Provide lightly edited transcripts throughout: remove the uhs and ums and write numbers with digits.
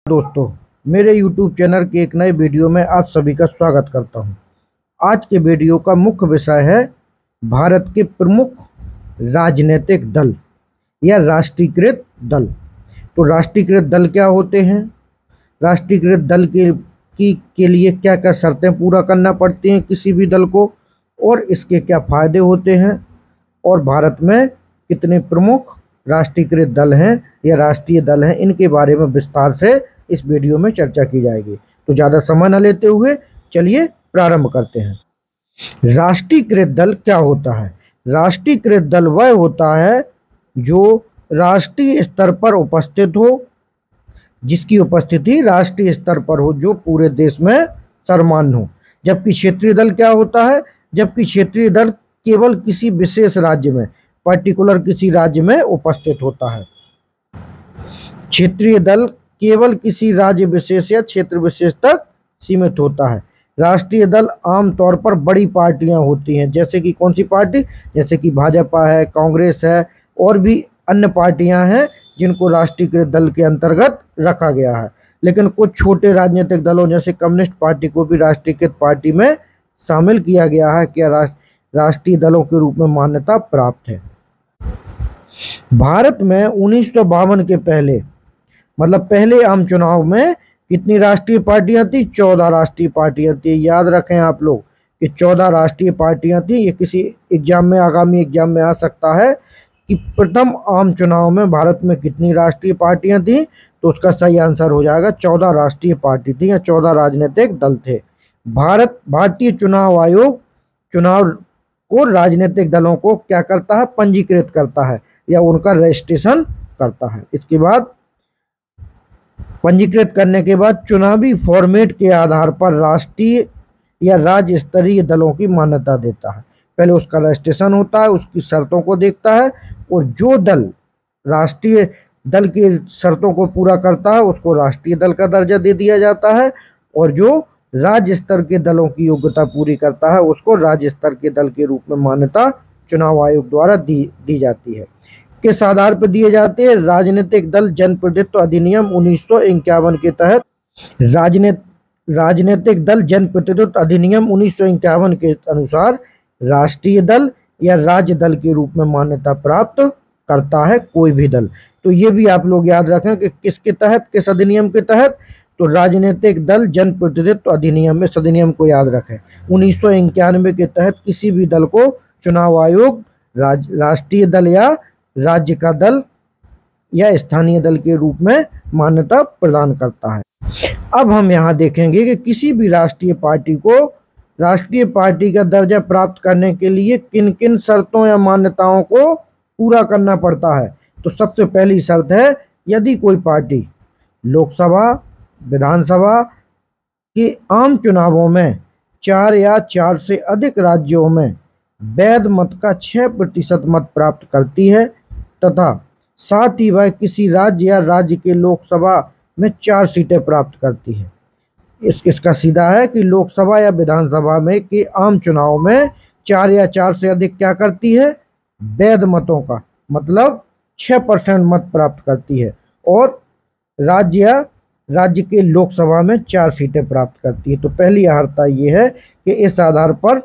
दोस्तों, मेरे YouTube channel के एक नए वीडियो में आप सभी का स्वागत करता हूं। आज के वीडियो का मुख्य विषय है भारत के प्रमुख राजनीतिक दल या राष्ट्रीयकृत दल। तो राष्ट्रीयकृत दल क्या होते हैं, राष्ट्रीयकृत दल के लिए क्या क्या शर्तें पूरा करना पड़ती हैं किसी भी दल को, और इसके क्या फ़ायदे होते हैं, और भारत में कितने प्रमुख राष्ट्रीयकृत दल हैं या राष्ट्रीय दल हैं, इनके बारे में विस्तार से इस वीडियो में चर्चा की जाएगी। तो ज़्यादा समय न लेते हुए चलिए प्रारंभ करते हैं। राष्ट्रीयकृत दल क्या होता है? राष्ट्रीयकृत दल वह होता है जो राष्ट्रीय स्तर पर उपस्थित हो, जिसकी उपस्थिति राष्ट्रीय स्तर पर हो, जो पूरे देश में सर्वमान्य हो। जबकि क्षेत्रीय दल क्या होता है? जबकि क्षेत्रीय दल केवल किसी विशेष राज्य में, पर्टिकुलर किसी राज्य में उपस्थित होता है। क्षेत्रीय दल केवल किसी राज्य विशेष या क्षेत्र विशेष तक सीमित होता है। राष्ट्रीय दल आमतौर पर बड़ी पार्टियां होती हैं, जैसे कि कौन सी पार्टी? जैसे कि भाजपा है, कांग्रेस है, और भी अन्य पार्टियां हैं जिनको राष्ट्रीयकृत दल के अंतर्गत रखा गया है। लेकिन कुछ छोटे राजनीतिक दलों जैसे कम्युनिस्ट पार्टी को भी राष्ट्रीयकृत पार्टी में शामिल किया गया है, क्या राष्ट्रीय दलों के रूप में मान्यता प्राप्त है। भारत में 1952 के पहले, मतलब पहले आम चुनाव में कितनी राष्ट्रीय पार्टियां थी? 14 राष्ट्रीय पार्टियां थी। याद रखें आप लोग कि 14 राष्ट्रीय पार्टियां थी। ये किसी एग्जाम में, आगामी एग्जाम में आ सकता है कि प्रथम आम चुनाव में भारत में कितनी राष्ट्रीय पार्टियां थी, तो उसका सही आंसर हो जाएगा 14 राष्ट्रीय पार्टी थी या 14 राजनीतिक दल थे। भारतीय चुनाव आयोग चुनाव को, राजनीतिक दलों को क्या करता है? पंजीकृत करता है या उनका रजिस्ट्रेशन करता है। इसके बाद पंजीकृत करने के बाद चुनावी फॉर्मेट के आधार पर राष्ट्रीय या राज्य स्तरीय दलों की मान्यता देता है। पहले उसका रजिस्ट्रेशन होता है, उसकी शर्तों को देखता है, और जो दल राष्ट्रीय दल की शर्तों को पूरा करता है उसको राष्ट्रीय दल का दर्जा दे दिया जाता है, और जो राज्य स्तर के दलों की योग्यता पूरी करता है उसको राज्य स्तर के दल के रूप में मान्यता चुनाव आयोग द्वारा दी जाती है। किस आधार पर दिए जाते हैं? राजनीतिक दल जनप्रतिनिधित्व अधिनियम 1951 के तहत राजनीतिक दल जनप्रतिनिधित्व अधिनियम 1951 के अनुसार राष्ट्रीय दल या राज्य दल के रूप में मान्यता प्राप्त करता है कोई भी दल। तो ये भी आप लोग याद रखें कि किसके तहत, किस अधिनियम के तहत? तो राजनीतिक दल जनप्रतिनिधित्व अधिनियम, इस अधिनियम को याद रखें। 1991 के तहत किसी भी दल को चुनाव आयोग राष्ट्रीय दल या राज्य का दल या स्थानीय दल के रूप में मान्यता प्रदान करता है। अब हम यहाँ देखेंगे कि किसी भी राष्ट्रीय पार्टी को राष्ट्रीय पार्टी का दर्जा प्राप्त करने के लिए किन किन शर्तों या मान्यताओं को पूरा करना पड़ता है। तो सबसे पहली शर्त है, यदि कोई पार्टी लोकसभा, विधानसभा के आम चुनावों में 4 या 4 से अधिक राज्यों में वैध मत का 6% मत प्राप्त करती है, तथा साथ ही वह किसी राज्य या राज्य के लोकसभा में 4 सीटें प्राप्त करती है। इसका सीधा है कि लोकसभा या विधानसभा में के आम चुनाव में 4 या 4 से अधिक क्या करती है? वैध मतों का, मतलब 6% मत प्राप्त करती है, और राज्य के लोकसभा में 4 सीटें प्राप्त करती है। तो पहली अर्हता ये है कि इस आधार पर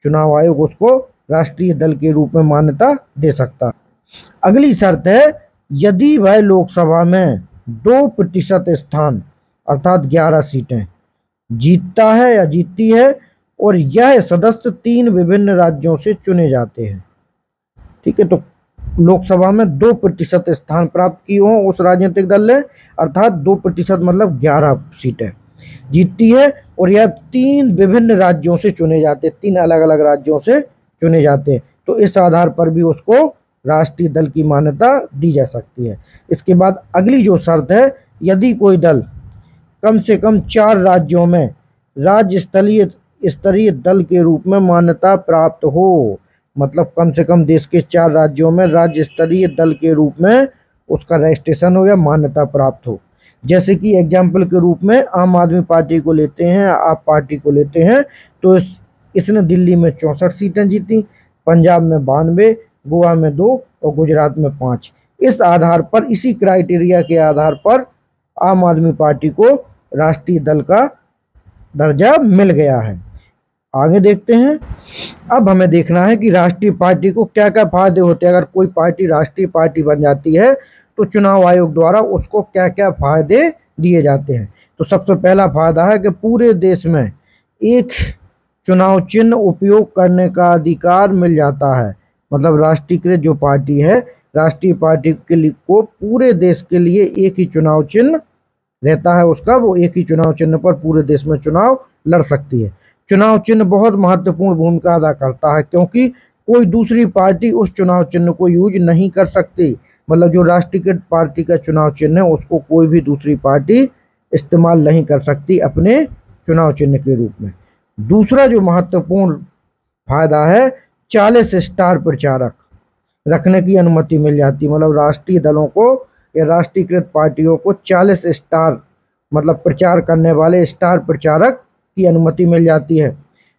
चुनाव आयोग उसको राष्ट्रीय दल के रूप में मान्यता दे सकता है। अगली शर्त है, यदि वह लोकसभा में 2% स्थान अर्थात 11 सीटें जीतता है या जीतती है, और यह सदस्य 3 विभिन्न राज्यों से चुने जाते हैं। ठीक है, तो लोकसभा में 2% स्थान प्राप्त किए हों उस राजनीतिक दल ने, अर्थात 2% मतलब 11 सीटें जीतती है, और यह 3 विभिन्न राज्यों से चुने जाते हैं, 3 अलग अलग राज्यों से चुने जाते हैं। तो इस आधार पर भी उसको राष्ट्रीय दल की मान्यता दी जा सकती है। इसके बाद अगली जो शर्त है, यदि कोई दल कम से कम 4 राज्यों में राज्य स्तरीय दल के रूप में मान्यता प्राप्त हो, मतलब कम से कम देश के 4 राज्यों में राज्य स्तरीय दल के रूप में उसका रजिस्ट्रेशन हो या मान्यता प्राप्त हो। जैसे कि एग्जाम्पल के रूप में आम आदमी पार्टी को लेते हैं, आप पार्टी को लेते हैं, तो इसने दिल्ली में 64 सीटें जीती, पंजाब में 92, गोवा में 2 और गुजरात में 5। इस आधार पर, इसी क्राइटेरिया के आधार पर आम आदमी पार्टी को राष्ट्रीय दल का दर्जा मिल गया है। आगे देखते हैं। अब हमें देखना है कि राष्ट्रीय पार्टी को क्या क्या फायदे होते हैं। अगर कोई पार्टी राष्ट्रीय पार्टी बन जाती है तो चुनाव आयोग द्वारा उसको क्या क्या फायदे दिए जाते हैं। तो सबसे पहला फायदा है कि पूरे देश में एक चुनाव चिन्ह उपयोग करने का अधिकार मिल जाता है। मतलब राष्ट्रीयकृत जो पार्टी है, राष्ट्रीय पार्टी के लिए को पूरे देश के लिए एक ही चुनाव चिन्ह रहता है उसका, वो एक ही चुनाव चिन्ह पर पूरे देश में चुनाव लड़ सकती है। चुनाव चिन्ह बहुत महत्वपूर्ण भूमिका अदा करता है क्योंकि कोई दूसरी पार्टी उस चुनाव चिन्ह को यूज नहीं कर सकती। मतलब जो राष्ट्रीयकृत पार्टी का चुनाव चिन्ह है उसको कोई भी दूसरी पार्टी इस्तेमाल नहीं कर सकती अपने चुनाव चिन्ह के रूप में। दूसरा जो महत्वपूर्ण फायदा है, 40 स्टार प्रचारक रखने की अनुमति मिल जाती है। मतलब राष्ट्रीय दलों को या राष्ट्रीयकृत पार्टियों को 40 स्टार मतलब प्रचार करने वाले स्टार प्रचारक की अनुमति मिल जाती है।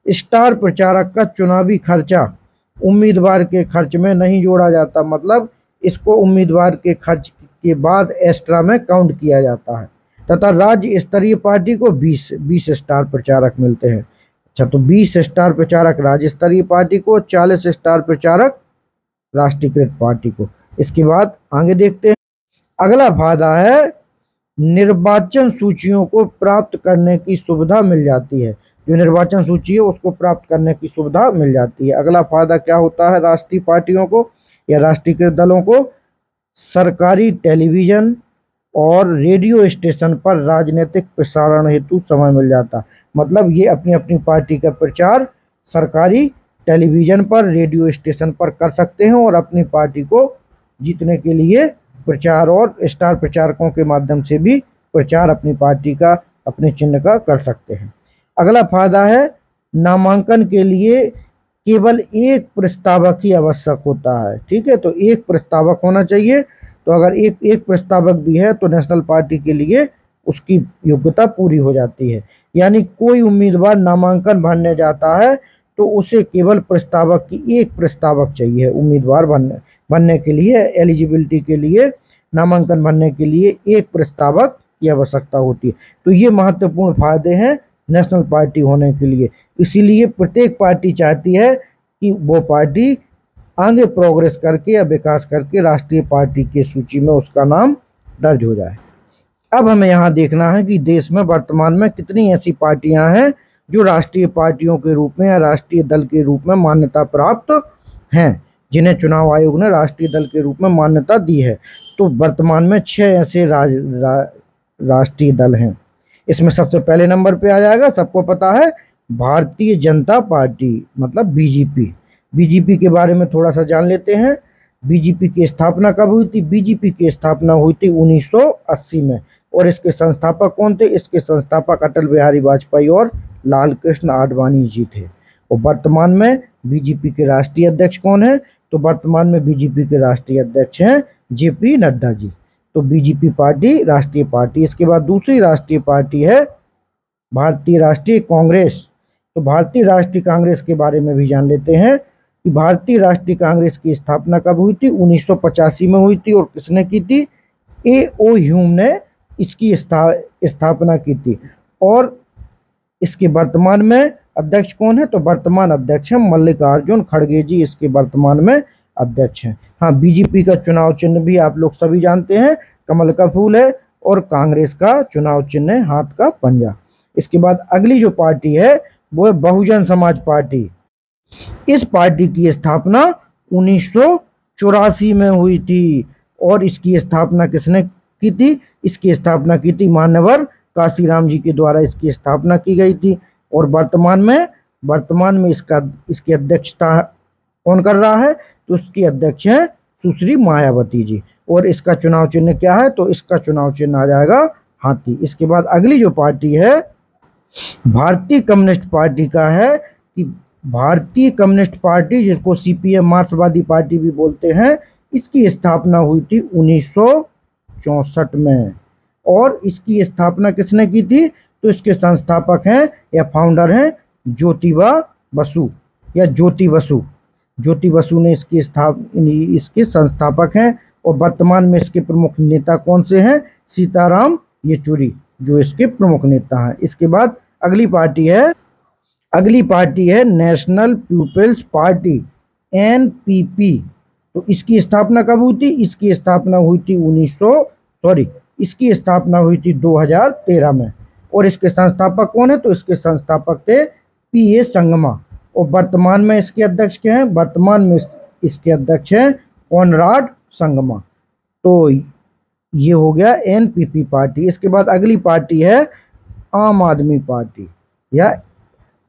स्टार प्रचारक का चुनावी खर्चा उम्मीदवार के खर्च में नहीं जोड़ा जाता। मतलब इसको उम्मीदवार के खर्च के बाद एक्स्ट्रा में काउंट किया जाता है। तथा राज्य स्तरीय पार्टी को 20 स्टार प्रचारक मिलते हैं। अच्छा, तो 20 स्टार प्रचारक राज्य स्तरीय पार्टी को, 40 स्टार प्रचारक राष्ट्रीयकृत पार्टी को। इसके बाद आगे देखते हैं। अगला फायदा है निर्वाचन सूचियों को प्राप्त करने की सुविधा मिल जाती है। जो निर्वाचन सूची है उसको प्राप्त करने की सुविधा मिल जाती है। अगला फायदा क्या होता है राष्ट्रीय पार्टियों को या राष्ट्रीयकृत दलों को? सरकारी टेलीविजन और रेडियो स्टेशन पर राजनीतिक प्रसारण हेतु समय मिल जाता। मतलब ये अपनी अपनी पार्टी का प्रचार सरकारी टेलीविजन पर, रेडियो स्टेशन पर कर सकते हैं और अपनी पार्टी को जीतने के लिए प्रचार और स्टार प्रचारकों के माध्यम से भी प्रचार अपनी पार्टी का, अपने चिन्ह का कर सकते हैं। अगला फायदा है नामांकन के लिए केवल एक प्रस्तावक ही आवश्यक होता है। ठीक है, तो एक प्रस्तावक होना चाहिए। तो अगर एक प्रस्तावक भी है तो नेशनल पार्टी के लिए उसकी योग्यता पूरी हो जाती है। यानी कोई उम्मीदवार नामांकन भरने जाता है तो उसे केवल प्रस्तावक की एक प्रस्तावक चाहिए उम्मीदवार बनने के लिए, एलिजिबिलिटी के लिए, नामांकन भरने के लिए एक प्रस्तावक की आवश्यकता होती है। तो ये महत्वपूर्ण फायदे हैं नेशनल पार्टी होने के लिए। इसीलिए प्रत्येक पार्टी चाहती है कि वो पार्टी आगे प्रोग्रेस करके या विकास करके राष्ट्रीय पार्टी की सूची में उसका नाम दर्ज हो जाए। अब हमें यहाँ देखना है कि देश में वर्तमान में कितनी ऐसी पार्टियां हैं जो राष्ट्रीय पार्टियों के रूप में या राष्ट्रीय दल के रूप में मान्यता प्राप्त हैं, जिन्हें चुनाव आयोग ने राष्ट्रीय दल के रूप में मान्यता दी है। तो वर्तमान में 6 ऐसे राष्ट्रीय दल हैं। इसमें सबसे पहले नंबर पे आ जाएगा, सबको पता है, भारतीय जनता पार्टी मतलब बीजेपी। बीजेपी के बारे में थोड़ा सा जान लेते हैं। बीजेपी की स्थापना कब हुई थी? बीजेपी की स्थापना हुई थी 1980 में। और इसके संस्थापक कौन थे? इसके संस्थापक अटल बिहारी वाजपेयी और लाल कृष्ण आडवाणी जी थे। और वर्तमान में बीजेपी के राष्ट्रीय अध्यक्ष कौन है? तो वर्तमान में बीजेपी के राष्ट्रीय अध्यक्ष हैं जेपी नड्डा जी। तो बीजेपी पार्टी राष्ट्रीय पार्टी। इसके बाद दूसरी राष्ट्रीय पार्टी है भारतीय राष्ट्रीय कांग्रेस। तो भारतीय राष्ट्रीय कांग्रेस के बारे में भी जान लेते हैं कि भारतीय राष्ट्रीय कांग्रेस की स्थापना कब हुई थी? 1985 में हुई थी। और किसने की थी? A.O. ह्यूम ने इसकी स्थापना की थी। और इसके वर्तमान में अध्यक्ष कौन है? तो वर्तमान अध्यक्ष है मल्लिकार्जुन खड़गे जी, इसके वर्तमान में अध्यक्ष हैं। हाँ, बीजेपी का चुनाव चिन्ह भी आप लोग सभी जानते हैं, कमल का फूल है। और कांग्रेस का चुनाव चिन्ह है हाथ का पंजा। इसके बाद अगली जो पार्टी है वो है बहुजन समाज पार्टी। इस पार्टी की स्थापना 1984 में हुई थी। और इसकी स्थापना किसने की थी? इसकी स्थापना की थी मान्यवर काशीराम जी के द्वारा इसकी स्थापना की गई थी। और वर्तमान में इसकी अध्यक्षता कौन कर रहा है? तो इसकी अध्यक्ष है सुश्री मायावती जी। और इसका चुनाव चिन्ह क्या है? तो इसका चुनाव चिन्ह आ जाएगा हाथी। इसके बाद अगली जो पार्टी है भारतीय कम्युनिस्ट पार्टी का है कि भारतीय कम्युनिस्ट पार्टी, जिसको सीपीएम मार्क्सवादी पार्टी भी बोलते हैं, इसकी स्थापना हुई थी 1964 में। और इसकी स्थापना किसने की थी? तो इसके संस्थापक हैं या फाउंडर हैं ज्योतिबा बसु या ज्योति बसु। ज्योति बसु ने इसके संस्थापक हैं। और वर्तमान में इसके प्रमुख नेता कौन से हैं? सीताराम येचुरी जो इसके प्रमुख नेता हैं। इसके बाद अगली पार्टी है नेशनल पीपल्स पार्टी एनपीपी। तो इसकी स्थापना कब हुई थी? इसकी स्थापना हुई थी 2013 में। और इसके संस्थापक कौन है? तो इसके संस्थापक थे पीए संगमा। और वर्तमान में इसके अध्यक्ष क्या हैं? वर्तमान में इसके अध्यक्ष हैं कॉनराड संगमा। तो ये हो गया एनपीपी पार्टी। इसके बाद अगली पार्टी है आम आदमी पार्टी या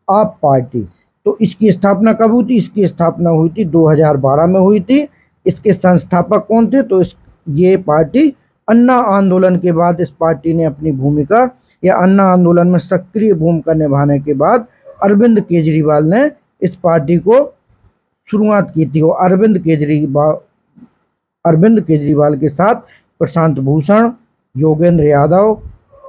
आप पार्टी। तो इसकी स्थापना कब हुई थी? इसकी स्थापना हुई थी 2012 में हुई थी। इसके संस्थापक कौन थे? तो ये पार्टी अन्ना आंदोलन के बाद इस पार्टी ने अपनी भूमिका या अन्ना आंदोलन में सक्रिय भूमिका निभाने के बाद अरविंद केजरीवाल ने इस पार्टी को शुरुआत की थी। और अरविंद केजरीवाल के साथ प्रशांत भूषण, योगेंद्र यादव,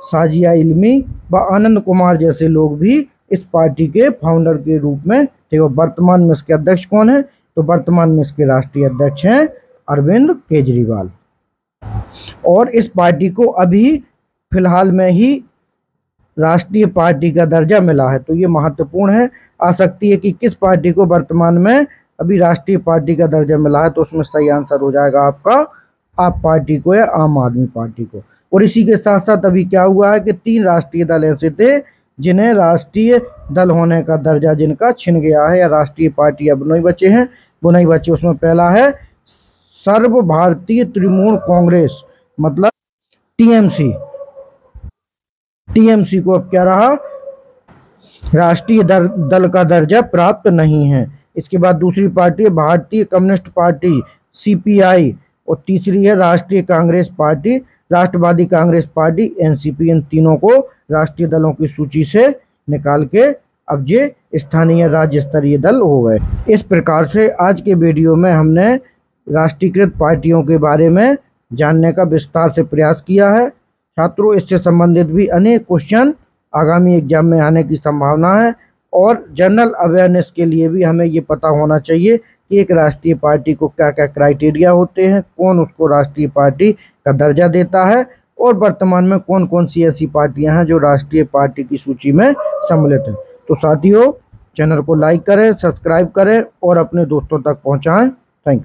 साजिया इल्मी व आनंद कुमार जैसे लोग भी इस पार्टी के फाउंडर के रूप में थे। और वर्तमान में इसके अध्यक्ष कौन है? तो वर्तमान में इसके राष्ट्रीय अध्यक्ष हैं अरविंद केजरीवाल। और इस पार्टी को अभी फिलहाल में ही राष्ट्रीय पार्टी का दर्जा मिला है। तो ये महत्वपूर्ण है। आ सकती है कि किस पार्टी को वर्तमान में अभी राष्ट्रीय पार्टी का दर्जा मिला है, तो उसमें सही आंसर हो जाएगा आपका आप पार्टी को या आम आदमी पार्टी को। और इसी के साथ साथ अभी क्या हुआ है कि 3 राष्ट्रीय दल ऐसे थे जिन्हें राष्ट्रीय दल होने का दर्जा जिनका छिन गया है, या राष्ट्रीय पार्टी अब नहीं बचे हैं, वो नहीं बचे। उसमें पहला है सर्व भारतीय तृणमूल कांग्रेस, मतलब टीएमसी को अब क्या रहा? राष्ट्रीय दल का दर्जा प्राप्त नहीं है। इसके बाद दूसरी पार्टी है भारतीय कम्युनिस्ट पार्टी सीपीआई। और तीसरी है राष्ट्रीय कांग्रेस पार्टी, राष्ट्रवादी कांग्रेस पार्टी एनसीपी। इन तीनों को राष्ट्रीय दलों की सूची से निकाल के अब ये स्थानीय राज्य स्तरीय दल हो गए। इस प्रकार से आज के वीडियो में हमने राष्ट्रीयकृत पार्टियों के बारे में जानने का विस्तार से प्रयास किया है। छात्रों, इससे संबंधित भी अनेक क्वेश्चन आगामी एग्जाम में आने की संभावना है। और जनरल अवेयरनेस के लिए भी हमें ये पता होना चाहिए कि एक राष्ट्रीय पार्टी को क्या क्या क्राइटेरिया होते हैं, कौन उसको राष्ट्रीय पार्टी का दर्जा देता है, और वर्तमान में कौन कौन सी ऐसी पार्टियां हैं जो राष्ट्रीय पार्टी की सूची में सम्मिलित हैं। तो साथियों, चैनल को लाइक करें, सब्सक्राइब करें और अपने दोस्तों तक पहुंचाएं। Thank you.